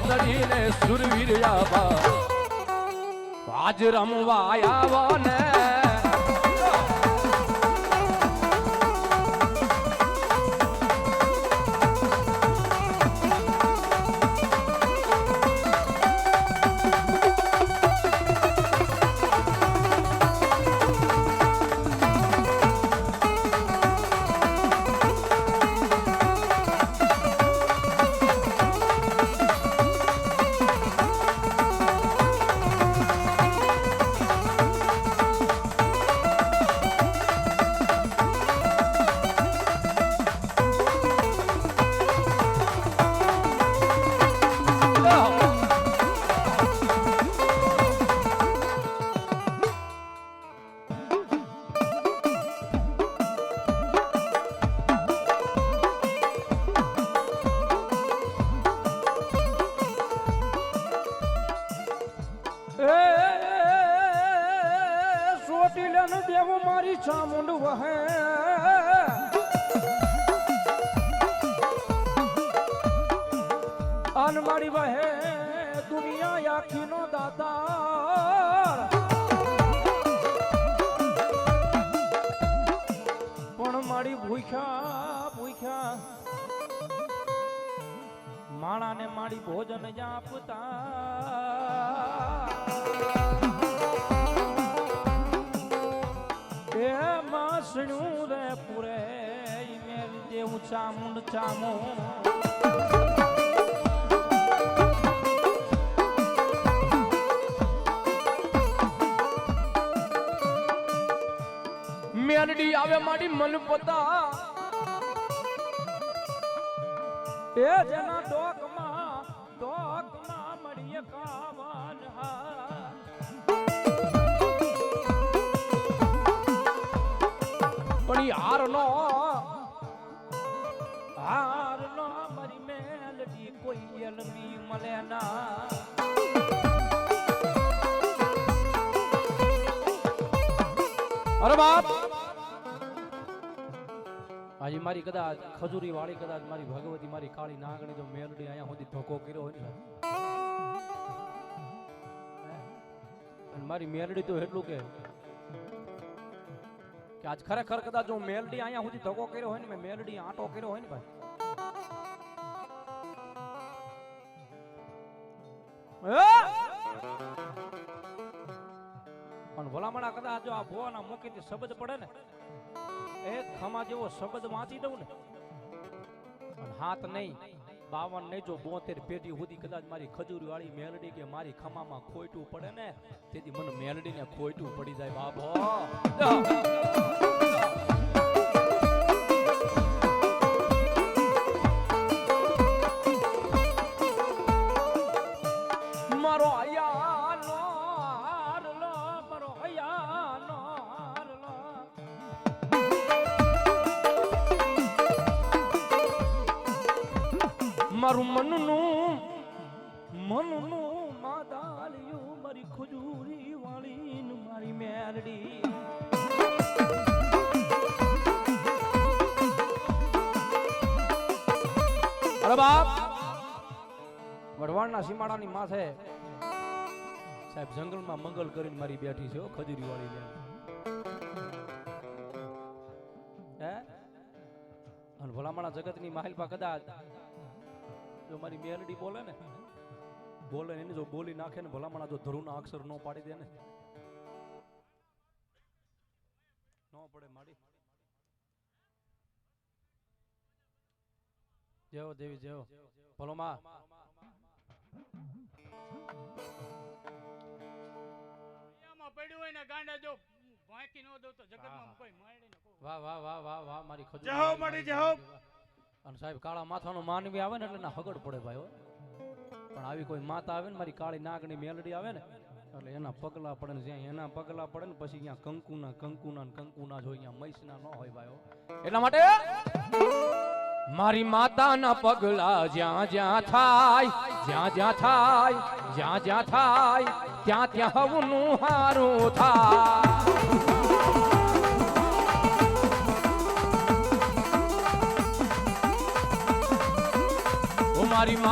ચડીને સુરવીર આવા આજ રમવા આવો ને મારી ચામુંડ વહે અન મારી વહે દુનિયા આખી નો દાતાર પણ મારી ભૂખ્યા માણાને મારી ભોજન આપતા માસણું રે પૂરે મેર દેવું ચામુંડ ચામો મેરડી આવે મારી મન પતા એ જેના ડોકમાં મળીએ કાવાન પણ હાર નો મારી મેલડી કોઈ એલમી મળે ના અરે બાપ આજે મારી કદાચ ખજૂરી વાળી કદાચ મારી ભગવતી મારી કાળી નાગણી જો મેલડી અહીંયા સુધી ધોકો કર્યો હોય ને મારી મેલડી તો એટલું કે આજ ખરેખર કદાચ જો મેલડી અહીંયા સુધી ધોકો કર્યો હોય ને મેં મેલડી આંટો કર્યો હોય ને ભાઈ પણ ભલામણા કદાચ જો આ ભોવાના મુખેથી શબ્દ પડે ને એક ખમા જેવો શબ્દ વાંચી દઉં ને પણ હાથ નહીં 52 નહીં જો 72 પેઢી સુધી કદાચ મારી ખજૂરી વાળી મેલડી કે મારી ખમામાં ખોટું પડે ને તેથી મને મેલડી ને ખોટું પડી જાય બાબો મારો આયાનો હારલો મારો આયાનો હારલો મારું મનનું માદાલિયું મારી ખજૂરી વાળી મારી મેલડી અરે બાપ વઢવાણના સીમાડાની માથે સાહેબ જંગલમાં મંગલ કરીને મારી બેઠી છે ખજૂરી વાળી હે અને ભલામણા જગતની માહિલપા કદાચ જો મારી મેલડી બોલે ને એને જો બોલી નાખે ને ભલામણા જો ધરુના અક્ષર નો પાડી દે ને નો પડે માડી જેવો દેવી જેવો ભલો માં પડ્યું હોય ને ગાંડા જો વાંકી નો દો તો જગતમાં કોઈ મારે ન વાહ વાહ વાહ વાહ વાહ મારી ખજૂરી જહો મારી જહો અને સાહેબ કાળા માથાનો માનવી આવે ને એટલે ના હગડ પડે ભાઈ પણ આવી કોઈ માતા આવે ને મારી કાળી નાગની મેલડી આવે ને એટલે એના પગલા પડે ને જ્યાં એના પગલા પડે ને પછી અહીંયા કંકુના જ હોય અહીંયા મૈસના ન હોય ભાઈ એટલા માટે મારી માતાના પગલા જ્યાં જ્યાં થાય ત્યાં ત્યાં હવનું હારું થાય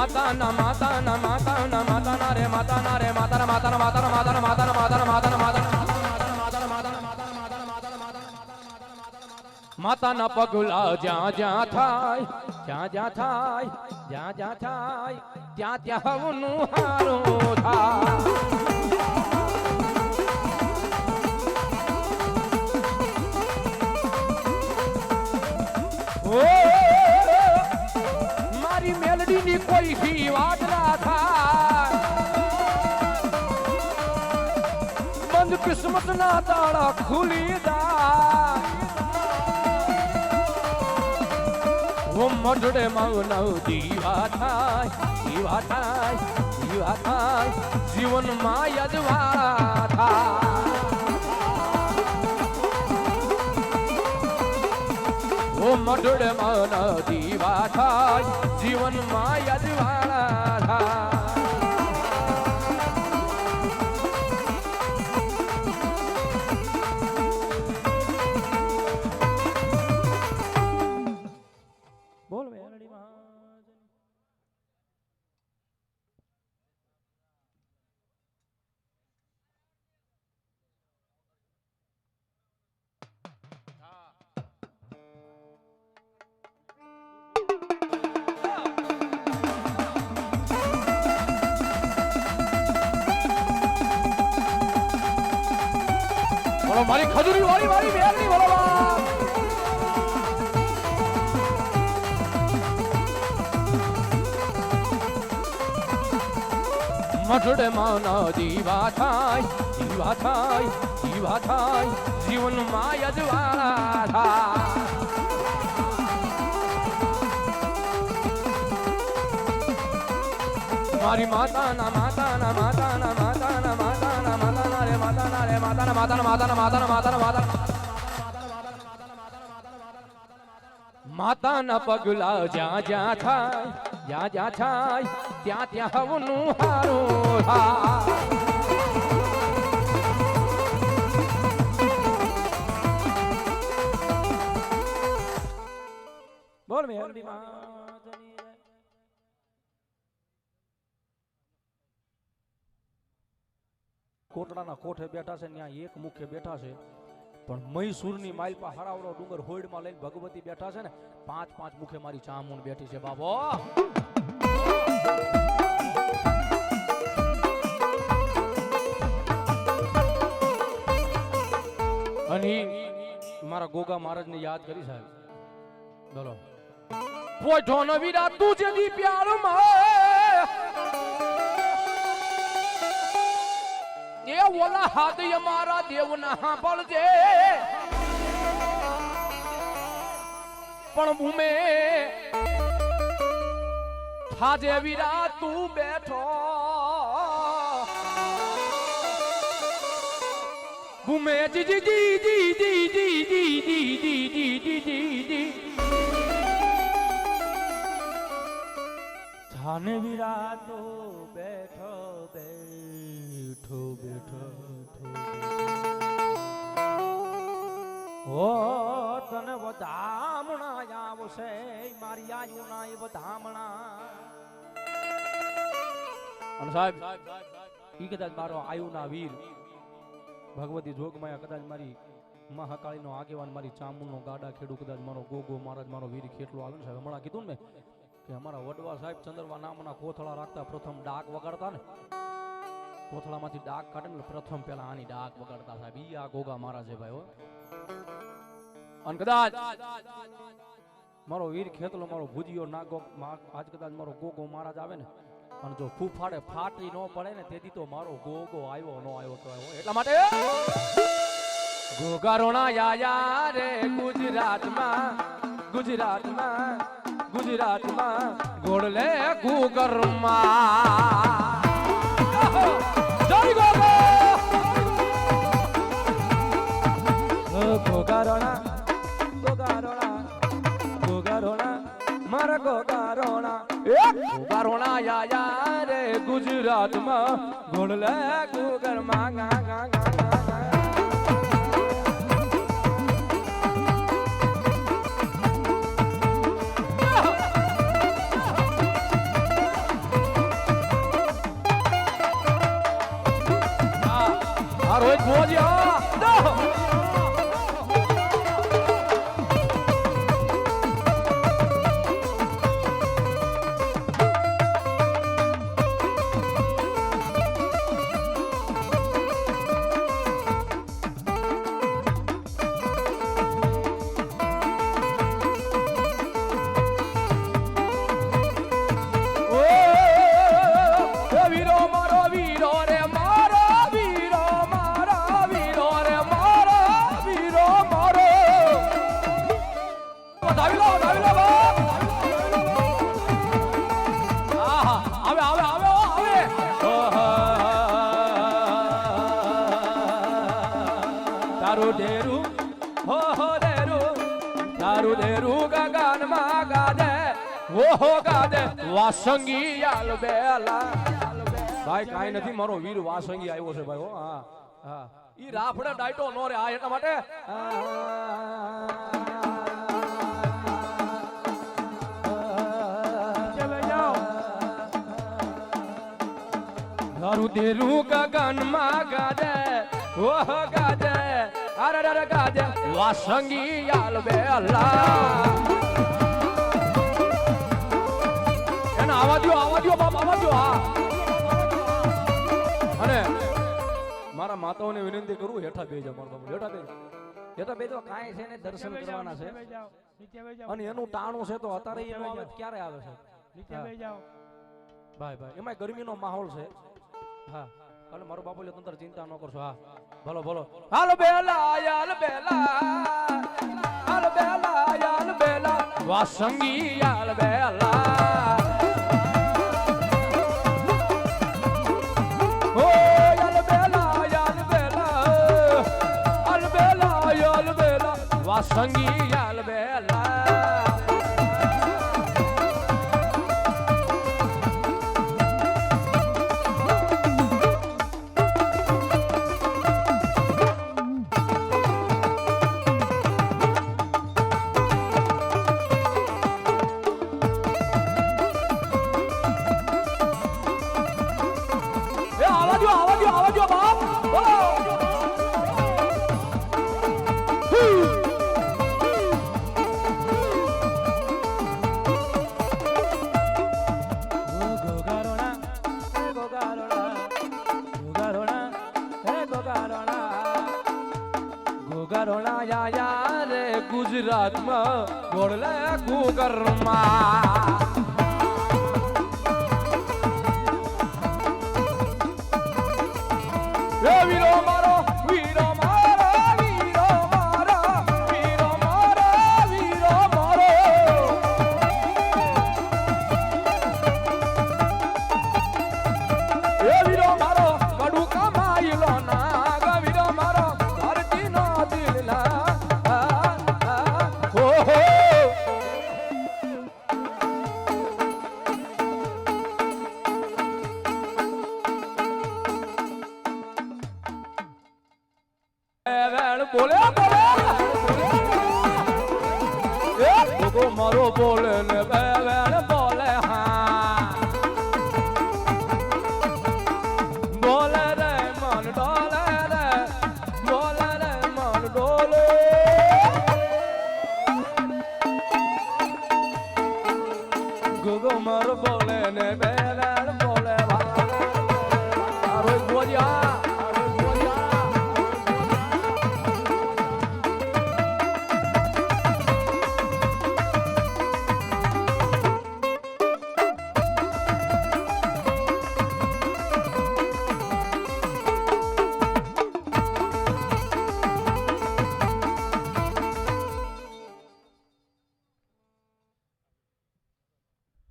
માતાના માતાના માતાના માતાના રે માતાના રે માતાના માતાના માતાના માતાના માતાના માતાના માતાના માતાના પગલા જ્યાં જ્યાં થાય જ્યાં જ્યાં થાય જ્યાં જ્યાં થાય ત્યાં ત્યાં હવનું હારું થાય મારી મેલડી ની કોઈ ભી વાત ના થાય બંધ કિસ્મત ના તાળા ખુલી દા ઓ મઢડે માવનવ દીવા થાય જીવન માં યજવાળા થાય ઓ મઢડે મન દીવા થાય જીવન માં યજવાળા થાય બોલ મેલડી મહાજન બોલો મારી ખજૂરી વાળી મારી મેલડી બોલો મઢડે માના દીવા થાય જીવન માં યજવાળા થાય મારી માતાના માતાના માતાના માતાના માતાના માતાના રે માતાના રે માતાના માતાના માતાના માતાના માતાના માતાના પગલા જ્યાં જ્યાં થાય ત્યાં ત્યાં હવનું હારું થાય બોલ મેલડી માતની જય. કોટડાના કોઠે બેઠા છે ત્યાં એક મુખે બેઠા છે પણ મૈસૂરની માલપા હરાવડો ડુંગર હોયડમાં લઈને ભગવતી બેઠા છે ને 5 મુખે મારી ચામુંડ બેઠી છે બાબો અને મારા ગોગા મહારાજને યાદ કરી સાહેબ બોલો પોઢો ન વીરા તુજે દી પ્યાર માં એ ઓલા હાથ મારા દેવના સાંભળજે પણ ભૂમે હાજે વીરા તું બેઠો ભૂમે જી જી જી જી જી જી જી જી જી જી જી જી જાને વીરા તો બેઠો બેઠો બેઠો ઓ તને વધામણા આવશે મારી આયુના એ વધામણા અને સાહેબ ઈ કદાચ મારો આયુના વીર ભગવતી જોગમાયા કદાચ મારી મહાકાળીનો આગેવાન મારી ચામુંડનો ગાડા ખેડૂ કદાચ મારો ગોગો મહારાજ મારો વીર ખેટલો આવે ને સાહેબ હમણાં કીધું ને કે અમારા વડવા સાહેબ ચંદ્રવા નામના કોથળા રાખતા પ્રથમ ડાક વગાડતા ને કોથળામાંથી ડાક કાઢે ને પ્રથમ પેલા આની ડાક વગાડતા સાહેબ ઈ આ ગોગા મહારાજ છે ભાઈ હો અને કદાચ મારો વીર ખેતલો મારો ભુજીયો નાગો આજ કદાચ મારો ગોગો મહારાજ આવે ને અને જો ફૂફાડે ફાટી ન પડે ને તેથી તો મારો ગોગો આવ્યો ન આવ્યો તો આવ્યો એટલા માટે ગોગારોણા આયા રે ગુજરાતમાં ગોળલે ગુગરમાં જય ગોગો ગોગારોણા મારા ગોગારોણા ગોગારોણા આયા રે ગુજરાતમાં ગોળલે ગુગરમાં ગા ગા ગા મોજ્યા તારું ડેરું હો ડેરું તારું ડેરું ગગનમાં ગાજે ઓહો ગાજે વાસંગી યાલ બેલા ભાઈ કાઈ નથી મારો વીર વાસંગી આવ્યો છે ભાઈ હો હા હા ઈ રાફડે ડાયટો નો રે આ એટલા માટે તારું ડેરું ગગનમાં ગાજે ઓહો ગાજે અરે અરે ગાજે વાસંગી યાલ બેલા એને આવા દ્યો બાપ આવા દ્યો હા અને મારા માતાઓને વિનંતી કરું હેઠા બેસી જાવ મારા બાપુ હેઠા બેસી જાવ કાંઈ છે ને દર્શન કરવાના છે અને એનું ટાણું છે તો અત્યારે એનું આવે ક્યારે આવે છે નીચે બેસી જાવ ભાઈ ભાઈ એમાં ગરમીનો માહોલ છે હા હાલો મારો બાપુ લે તંત્ર ચિંતા ન કરશો હા ભલો ભલો હાલ બેલા યાલ બેલા વાસંગી યાલ બેલા ઓ યાલ બેલા વાસંગી યાલ બેલા આવા જો બાપ બોલો ગોગારોણા યા રે ગુજરાતમાં ગોળલે ગુગરમાં વીરો મારો વીરો મારો વીરો મારો વીરો મારો વીરો મારો એ વીરો મારો કડુ કમાઈલો ના વીરો મારો ધરતી નો દિલના હો હો બોલે બોલે એ મારો બોલે ને બેન બોલે હા બોલે રે મન ડોલે રે બોલે રે મન ડોલે ગોગો મારો બોલે ને બેન બોલે હા રોજ બોલ્યા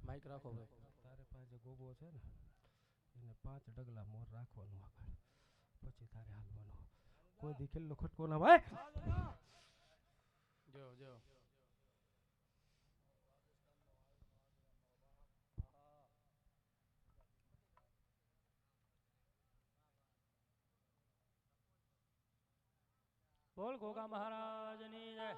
માઈક રાખો ભાઈ તારે પાસે ગોગો છે ને એને 5 ડગલા મોર રાખવાનું આગળ પછી તારે હાલવાનું કોઈ દીખેલો ખટકો ના ભાઈ જો જો બોલ ગોગા મહારાજની જય